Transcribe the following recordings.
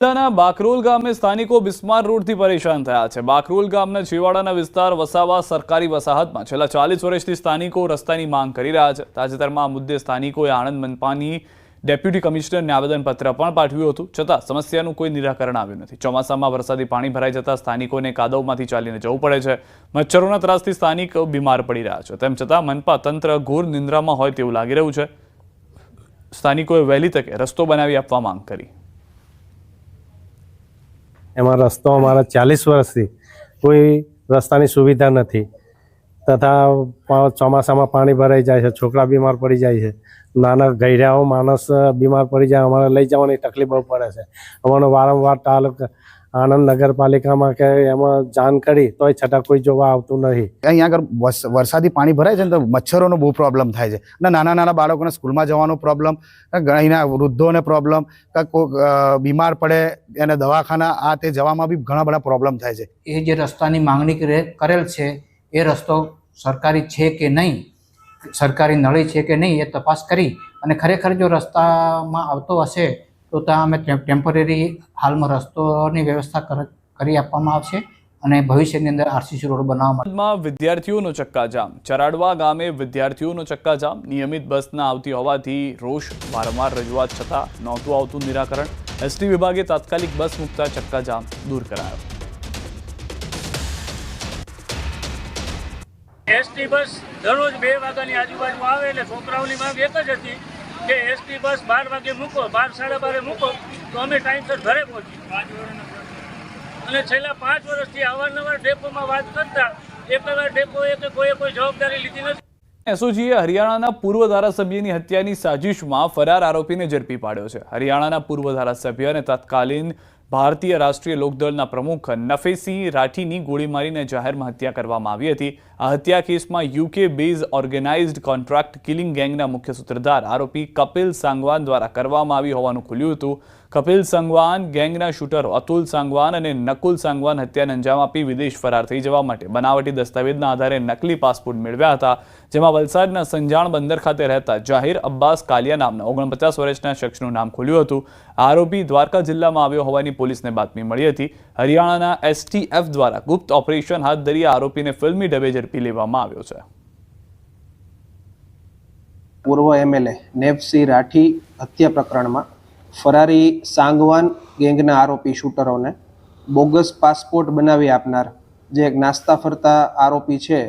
જિલ્લાના બાકરોલ ગામે સ્થાનિકો બિસ્માર રોડથી પરેશાન થયા છે। બાકરોલ ગામના છેવાડાના વિસ્તાર વસાવા સરકારી વસાહતમાં છેલ્લા 40 વર્ષથી સ્થાનિકો રસ્તાની માંગ કરી રહ્યા છે। તાજેતરમાં આ મુદ્દે સ્થાનિકોએ આણંદ મનપાની ડેપ્યુટી કમિશનરને આવેદનપત્ર પણ પાઠવ્યું હતું, છતાં સમસ્યાનું કોઈ નિરાકરણ આવ્યું નથી। ચોમાસામાં વરસાદી પાણી ભરાઈ જતા સ્થાનિકોને કાદવમાંથી ચાલીને જવું પડે છે। મચ્છરોના ત્રાસથી સ્થાનિકો બીમાર પડી રહ્યા છે। તેમ છતાં મનપા તંત્ર ઘોર નિંદ્રામાં હોય તેવું લાગી રહ્યું છે। સ્થાનિકોએ વહેલી તકે રસ્તો બનાવી આપવા માંગ કરી। એમાં રસ્તો અમારા 40 વર્ષથી કોઈ રસ્તાની સુવિધા નથી, તથા ચોમાસામાં પાણી ભરાઈ જાય છે, છોકરા બીમાર પડી જાય છે, નાના ગયરાઓ માણસ બીમાર પડી જાય, અમારે લઈ જવાની તકલીફ બહુ પડે છે। અમારો વારંવાર તાલુકા આણંદ નગરપાલિકામાં કે એમાં જાણ કરી તોય છતાં કોઈ જોવા આવતું નથી। અહીંયા આગળ વરસાદી પાણી ભરાય છે ને તો મચ્છરોનો બહુ પ્રોબ્લેમ થાય છે અને નાના નાના બાળકોને સ્કૂલમાં જવાનો પ્રોબ્લેમ, અહીંના વૃદ્ધોને પ્રોબ્લેમ, કોઈ બીમાર પડે એને દવાખાના આ તે જવામાં બી ઘણા બધા પ્રોબ્લેમ થાય છે। એ જે રસ્તાની માંગણી કરેલ છે એ રસ્તો સરકારી છે કે નહીં, સરકારી નળી છે કે નહીં, એ તપાસ કરી અને ખરેખર જો રસ્તામાં આવતો હશે તો ત્યાં અમે ટેમ્પરરી હાલમાં રસ્તોની વ્યવસ્થા કરી આપવામાં આવશે અને ભવિષ્યની અંદર આરસીસી રોડ બનાવવામાં। વિદ્યાર્થીઓનો ચક્કાજામ। ચરાડવા ગામે વિદ્યાર્થીઓનો ચક્કાજામ। નિયમિત બસ ન આવતી હોવાથી રોષ, વારંવાર રજૂઆત છતાં નહોતું આવતું નિરાકરણ। એસટી વિભાગે તાત્કાલિક બસ મૂકતા ચક્કાજામ દૂર કરાયો। એસટી બસ દરરોજ 2 વાગ્યાની આજુબાજુ આવે એટલે છોકરાઓની માંગ એક જ હતી કે એસટી બસ 12 વાગે મૂકો, 12 સાડા 12 મૂકો તો અમે ટાઈમસર ઘરે પહોંચીએ। અને છેલ્લા 5 વર્ષથી અવારનવાર ડેપોમાં વાત કરતા એક વાર ડેપોએ કે કોઈ જવાબદારી લીધી નથી। એસઓજીએ હરિયાણાના પૂર્વ ધારાસભ્યની હત્યાની સાજિશમાં ફરાર આરોપીને ઝડપી પાડ્યો છે। હરિયાણાના પૂર્વ ધારાસભ્ય અને તત્કાલીન ભારતીય રાષ્ટ્રીય લોકદળના પ્રમુખ નફેસિંહ રાઠીની ગોળી મારીને જાહેરમાં હત્યા કરવામાં આવી હતી। આ હત્યા કેસમાં UK base organised contract killing ગેંગના મુખ્ય સૂત્રધાર આરોપી કપિલ સાંગવાન દ્વારા કરવામાં આવી હોવાનું ખુલ્યું હતું। કપિલ સાંગવાન ગેંગના શૂટરો અતુલ સાંગવાન અને નકુલ સાંગવાન હત્યાને અંજામ આપી વિદેશ ફરાર થઈ જવા માટે બનાવટી દસ્તાવેજના આધારે નકલી પાસપોર્ટ મેળવ્યા હતા, જેમાં વલસાડના સંજાણ બંદર ખાતે રહેતા જાહિર અબ્બાસ કાલિયા નામના 49 વર્ષના શખ્સનું નામ ખુલ્યું હતું। આરોપી દ્વારકા જિલ્લામાં આવ્યો હોવાની પોલીસને બાતમી મળી હતી। હરિયાણાના એસટીએફ દ્વારા ગુપ્ત ઓપરેશન હાથ ધરી આરોપીને ફિલ્મી ઢબે ઝડપી લેવામાં આવ્યો છે। પૂર્વ એમએલએ નેફસિંહ રાઠી હત્યા પ્રકરણમાં ફરારી સાંગવાન ગેંગના આરોપી શૂટરોને બોગસ પાસપોર્ટ બનાવી આપનાર જે એક નાસ્તા ફરતા આરોપી છે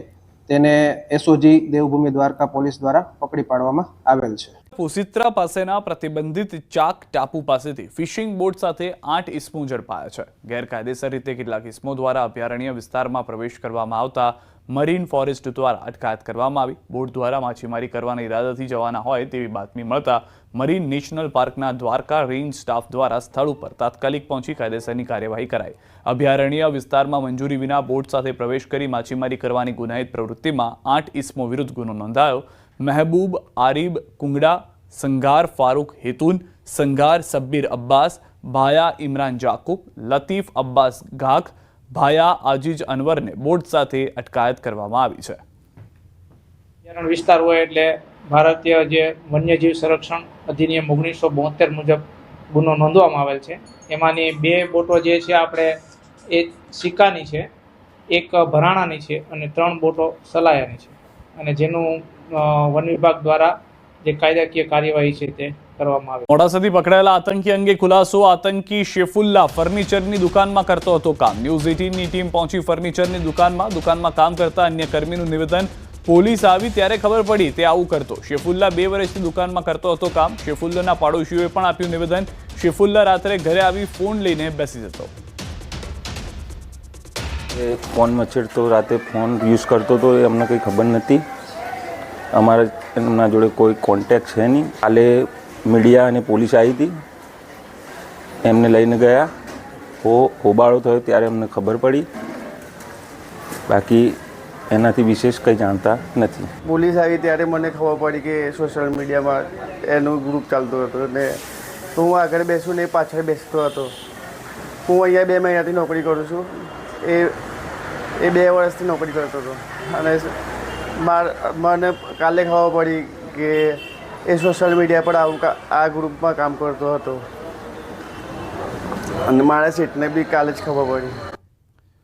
તેને એસઓજી દેવભૂમિ દ્વારકા પોલીસ દ્વારા પકડી પાડવામાં આવેલ છે। પુસિત્રા પાસેના પ્રતિબંધિત ચાક ટાપુ પાસેથી ફિશિંગ બોટ સાથે 8 ઇસમો ઝડપાયા છે। ગેરકાયદેસર રીતે કેટલાક ઇસમો દ્વારા અભયારણ્ય વિસ્તારમાં પ્રવેશ કરવામાં આવતા મરીન ફોરેસ્ટ દ્વારા અટકાયત કરવામાં આવી। બોટ દ્વારા માછીમારી કરવાના ઈરાદાથી જવાના હોય તેવી બાતમી મળતા મરીન નેશનલ પાર્કના દ્વારકા રેન્જ સ્ટાફ દ્વારા સ્થળ ઉપર તાત્કાલિક પહોંચી કાયદેસરની કાર્યવાહી કરાઈ। અભયારણ્ય વિસ્તારમાં મંજૂરી વિના બોટ સાથે પ્રવેશ કરી માછીમારી કરવાની ગુનાહિત પ્રવૃત્તિમાં 8 ઇસમો વિરુદ્ધ ગુનો નોંધાયો। મહેબૂબ આરિબ કુંગડા, સંગાર ફારૂક હેતુન, સંગાર સબ્બીર અબ્બાસ, ભાયા ઇમરાન જાકુબ, લતીફ અબ્બાસ ગાખ, ભાયા આજીજ અનવરને બોટ સાથે અટકાયત કરવામાં આવી છે। અભયારણ્ય વિસ્તાર હોય એટલે ભારતીય જે વન્યજીવ સંરક્ષણ અધિનિયમ 1972 મુજબ ગુનો નોંધવામાં આવેલ છે। એમાંની 2 બોટો જે છે આપણે એ સિક્કાની છે, એક ભરાણાની છે અને 3 બોટો સલાયાની છે અને જેનું વન વિભાગ દ્વારા જે કાયદાકીય કાર્યવાહી છે તે કરવામાં આવે। મોડાસાથી પકડાયેલા આતંકી અંગે ખુલાસો। આતંકી શેફુલ્લા ફર્નિચરની દુકાનમાં કરતો હતો કામ। ન્યૂઝ 18ની ટીમ પહોંચી ફર્નિચરની દુકાનમાં કામ કરતા અન્ય કર્મીનું નિવેદન। પોલીસ આવી ત્યારે ખબર પડી તે આવું કરતો। શેફુલ્લા 2 વર્ષથી દુકાનમાં કરતો હતો કામ। શેફુલ્લાના પાડોશીઓએ પણ આપ્યું નિવેદન। શેફુલ્લા રાત્રે ઘરે આવી ફોન લઈને બેસી જતો। ફોન મચેડતો, રાતે ફોન યુઝ કરતો તો એ અમને કંઈ ખબર નથી। અમારા એમના જોડે કોઈ કોન્ટેક્ટ છે નહીં। કાલે મીડિયા અને પોલીસ આવી હતી, એમને લઈને ગયા, હોબાળો થયો ત્યારે અમને ખબર પડી, બાકી એનાથી વિશેષ કંઈ જાણતા નથી। પોલીસ આવી ત્યારે મને ખબર પડી કે સોશિયલ મીડિયામાં એનું ગ્રુપ ચાલતું હતું અને હું આગળ બેસું ને એ પાછળ બેસતો હતો। હું અહીંયા 2 મહિનાથી નોકરી કરું છું, એ 2 વર્ષથી નોકરી કરતો હતો અને મને કાલે ખબર પડી કે એ સોશિયલ મીડિયા પર આ ગ્રુપમાં કામ કરતો હતો। અને મારા સેટને બી કાલે જ ખબર પડી.